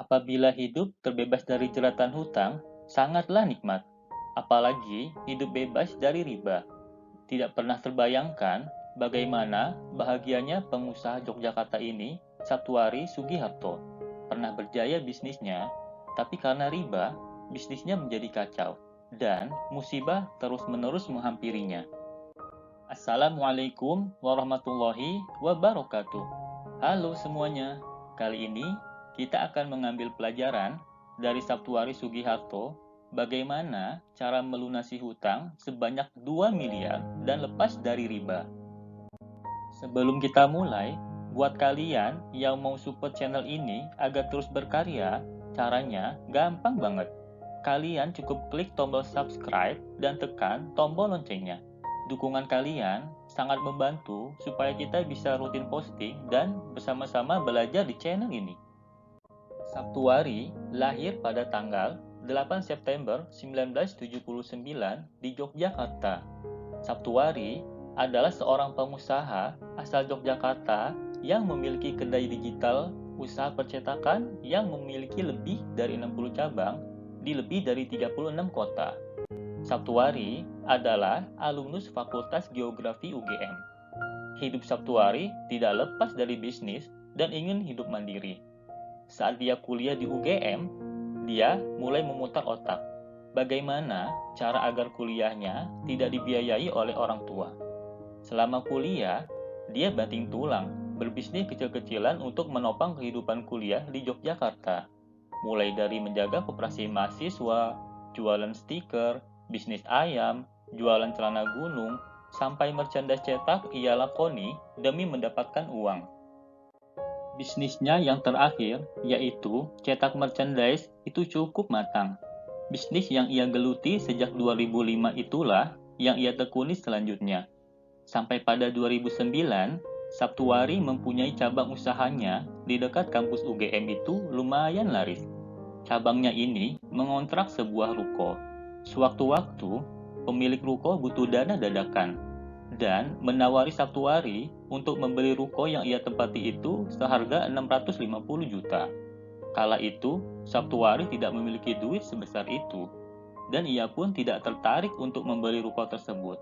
Apabila hidup terbebas dari jeratan hutang, sangatlah nikmat. Apalagi hidup bebas dari riba. Tidak pernah terbayangkan bagaimana bahagianya pengusaha Yogyakarta ini, Saptuari Sugiharto. Pernah berjaya bisnisnya, tapi karena riba, bisnisnya menjadi kacau. Dan musibah terus-menerus menghampirinya. Assalamualaikum warahmatullahi wabarakatuh. Halo semuanya, kali ini kita akan mengambil pelajaran dari Saptuari Sugiharto bagaimana cara melunasi hutang sebanyak 2 miliar dan lepas dari riba. Sebelum kita mulai, buat kalian yang mau support channel ini agar terus berkarya, caranya gampang banget. Kalian cukup klik tombol subscribe dan tekan tombol loncengnya. Dukungan kalian sangat membantu supaya kita bisa rutin posting dan bersama-sama belajar di channel ini. Saptuari lahir pada tanggal 8 September 1979 di Yogyakarta. Saptuari adalah seorang pengusaha asal Yogyakarta yang memiliki kedai digital usaha percetakan yang memiliki lebih dari 60 cabang di lebih dari 36 kota. Saptuari adalah alumnus Fakultas Geografi UGM. Hidup Saptuari tidak lepas dari bisnis dan ingin hidup mandiri. Saat dia kuliah di UGM, dia mulai memutar otak. Bagaimana cara agar kuliahnya tidak dibiayai oleh orang tua? Selama kuliah, dia banting tulang, berbisnis kecil-kecilan untuk menopang kehidupan kuliah di Yogyakarta. Mulai dari menjaga koperasi mahasiswa, jualan stiker, bisnis ayam, jualan celana gunung, sampai merchandise cetak ia lakoni demi mendapatkan uang. Bisnisnya yang terakhir, yaitu cetak merchandise, itu cukup matang. Bisnis yang ia geluti sejak 2005 itulah yang ia tekuni selanjutnya. Sampai pada 2009, Saptuari mempunyai cabang usahanya di dekat kampus UGM itu lumayan laris. Cabangnya ini mengontrak sebuah ruko. Sewaktu-waktu, pemilik ruko butuh dana dadakan dan menawari Saptuari untuk membeli ruko yang ia tempati itu seharga 650 juta. Kala itu, Saptuari tidak memiliki duit sebesar itu, dan ia pun tidak tertarik untuk membeli ruko tersebut.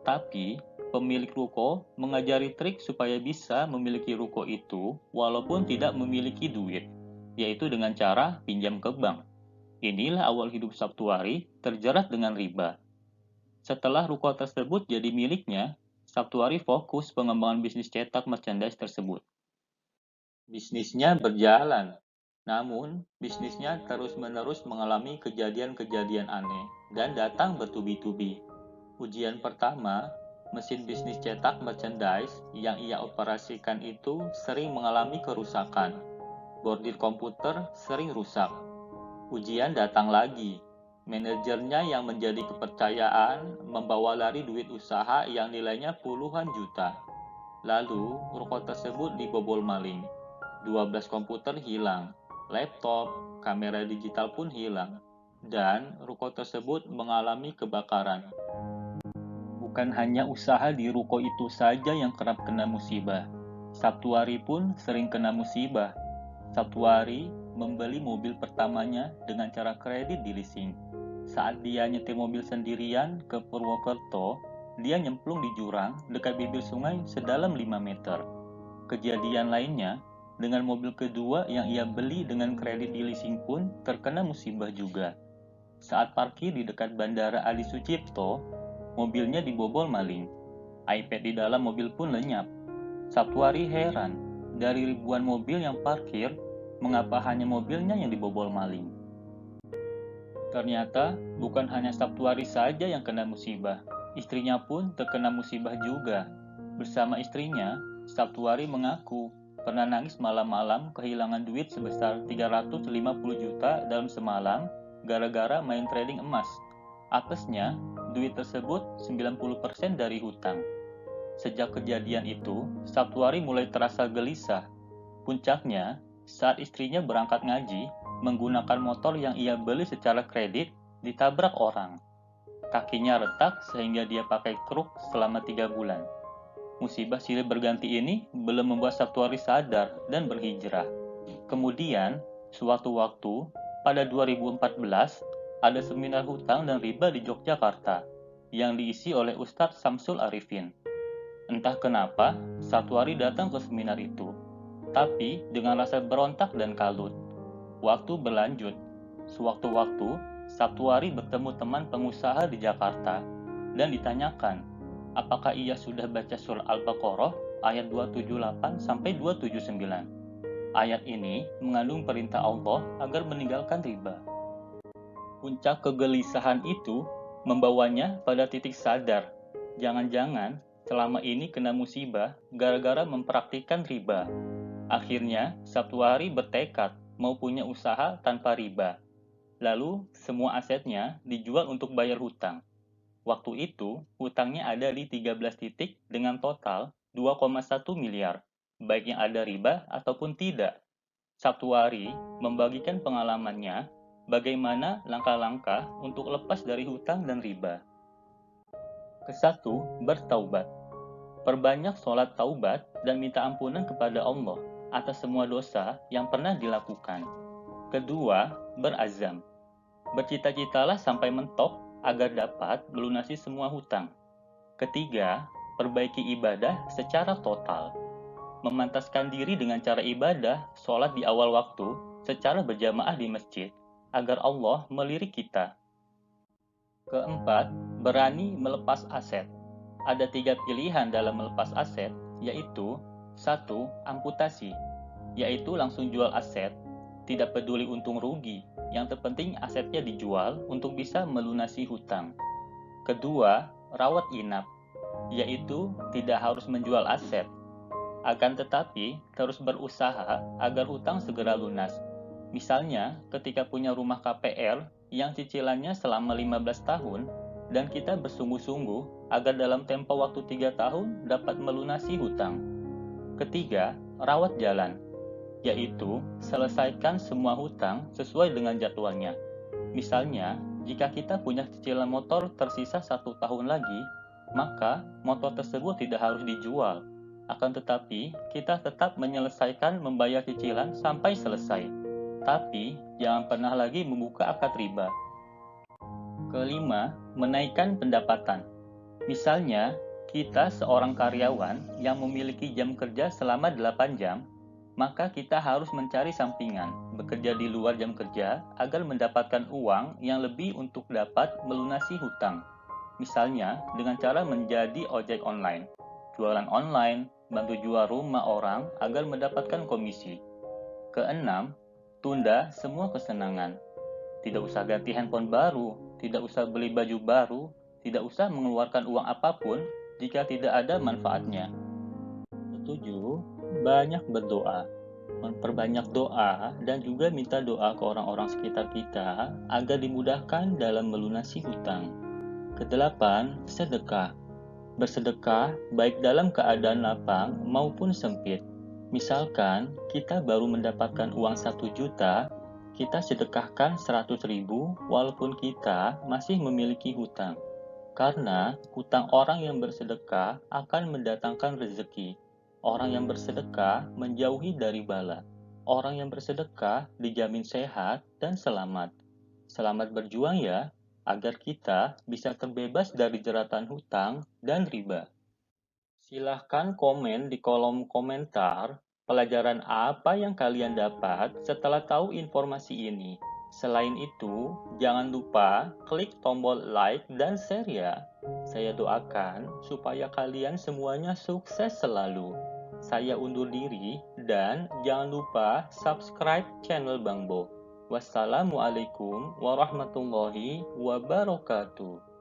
Tapi, pemilik ruko mengajari trik supaya bisa memiliki ruko itu walaupun tidak memiliki duit, yaitu dengan cara pinjam ke bank. Inilah awal hidup Saptuari terjerat dengan riba. Setelah ruko tersebut jadi miliknya, Saptuari fokus pengembangan bisnis cetak merchandise tersebut. Bisnisnya berjalan, namun bisnisnya terus-menerus mengalami kejadian-kejadian aneh dan datang bertubi-tubi. Ujian pertama, mesin bisnis cetak merchandise yang ia operasikan itu sering mengalami kerusakan. Bordir komputer sering rusak. Ujian datang lagi. Manajernya yang menjadi kepercayaan membawa lari duit usaha yang nilainya puluhan juta. Lalu, ruko tersebut dibobol maling. 12 komputer hilang, laptop, kamera digital pun hilang, dan ruko tersebut mengalami kebakaran. Bukan hanya usaha di ruko itu saja yang kerap kena musibah. Saptuari pun sering kena musibah. Saptuari membeli mobil pertamanya dengan cara kredit di leasing. Saat dia nyetir mobil sendirian ke Purwokerto, dia nyemplung di jurang dekat bibir sungai sedalam 5 meter. Kejadian lainnya, dengan mobil kedua yang ia beli dengan kredit di leasing pun terkena musibah juga. Saat parkir di dekat Bandara Adi Sucipto, mobilnya dibobol maling. iPad di dalam mobil pun lenyap. Saptuari heran, dari ribuan mobil yang parkir, mengapa hanya mobilnya yang dibobol maling? Ternyata bukan hanya Saptuari saja yang kena musibah, istrinya pun terkena musibah juga. Bersama istrinya, Saptuari mengaku pernah nangis malam-malam kehilangan duit sebesar 350 juta dalam semalam gara-gara main trading emas. Apesnya, duit tersebut 90% dari hutang. Sejak kejadian itu, Saptuari mulai terasa gelisah. Puncaknya, saat istrinya berangkat ngaji, menggunakan motor yang ia beli secara kredit, ditabrak orang. Kakinya retak sehingga dia pakai kruk selama 3 bulan. Musibah silih berganti ini belum membuat Saptuari sadar dan berhijrah. Kemudian, Suatu waktu, pada 2014, ada seminar hutang dan riba di Yogyakarta yang diisi oleh Ustadz Samsul Arifin. Entah kenapa, satu hari datang ke seminar itu, tapi dengan rasa berontak dan kalut. Waktu berlanjut. Sewaktu-waktu, Sabtu hari bertemu teman pengusaha di Jakarta dan ditanyakan, apakah ia sudah baca surah Al-Baqarah ayat 278 sampai 279. Ayat ini mengandung perintah Allah agar meninggalkan riba. Puncak kegelisahan itu membawanya pada titik sadar. Jangan-jangan selama ini kena musibah gara-gara mempraktikkan riba. Akhirnya, Sabtu hari bertekad mau punya usaha tanpa riba. Lalu, semua asetnya dijual untuk bayar hutang. Waktu itu, hutangnya ada di 13 titik dengan total 2,1 miliar, baik yang ada riba ataupun tidak. Sabtu hari membagikan pengalamannya bagaimana langkah-langkah untuk lepas dari hutang dan riba. Kesatu, bertaubat. Perbanyak sholat taubat dan minta ampunan kepada Allah atas semua dosa yang pernah dilakukan. Kedua, berazam. Bercita-citalah sampai mentok agar dapat melunasi semua hutang. Ketiga, perbaiki ibadah secara total. Memantaskan diri dengan cara ibadah, sholat di awal waktu, secara berjamaah di masjid, agar Allah melirik kita. Keempat, berani melepas aset. Ada 3 pilihan dalam melepas aset, yaitu 1. Amputasi, yaitu langsung jual aset, tidak peduli untung rugi, yang terpenting asetnya dijual untuk bisa melunasi hutang. Kedua, rawat inap, yaitu tidak harus menjual aset, akan tetapi terus berusaha agar hutang segera lunas. Misalnya, ketika punya rumah KPR yang cicilannya selama 15 tahun, dan kita bersungguh-sungguh agar dalam tempo waktu 3 tahun dapat melunasi hutang. Ketiga, rawat jalan, yaitu selesaikan semua hutang sesuai dengan jadwalnya. Misalnya, jika kita punya cicilan motor tersisa 1 tahun lagi, maka motor tersebut tidak harus dijual. Akan tetapi, kita tetap menyelesaikan membayar cicilan sampai selesai. Tapi, jangan pernah lagi membuka akad riba. Kelima, menaikkan pendapatan. Misalnya, kita seorang karyawan yang memiliki jam kerja selama 8 jam, maka kita harus mencari sampingan, bekerja di luar jam kerja agar mendapatkan uang yang lebih untuk dapat melunasi hutang. Misalnya, dengan cara menjadi ojek online, jualan online, bantu jual rumah orang agar mendapatkan komisi. Keenam, tunda semua kesenangan. Tidak usah ganti handphone baru, tidak usah beli baju baru, tidak usah mengeluarkan uang apapun jika tidak ada manfaatnya. 7. Banyak berdoa. Memperbanyak doa dan juga minta doa ke orang-orang sekitar kita agar dimudahkan dalam melunasi hutang. Kedelapan, sedekah. Bersedekah baik dalam keadaan lapang maupun sempit. Misalkan kita baru mendapatkan uang 1 juta, kita sedekahkan 100.000 walaupun kita masih memiliki hutang. Karena hutang orang yang bersedekah akan mendatangkan rezeki. Orang yang bersedekah menjauhi dari bala. Orang yang bersedekah dijamin sehat dan selamat. Selamat berjuang ya, agar kita bisa terbebas dari jeratan hutang dan riba. Silahkan komen di kolom komentar pelajaran apa yang kalian dapat setelah tahu informasi ini. Selain itu, jangan lupa klik tombol like dan share ya. Saya doakan supaya kalian semuanya sukses selalu. Saya undur diri dan jangan lupa subscribe channel Bang Bo. Wassalamualaikum warahmatullahi wabarakatuh.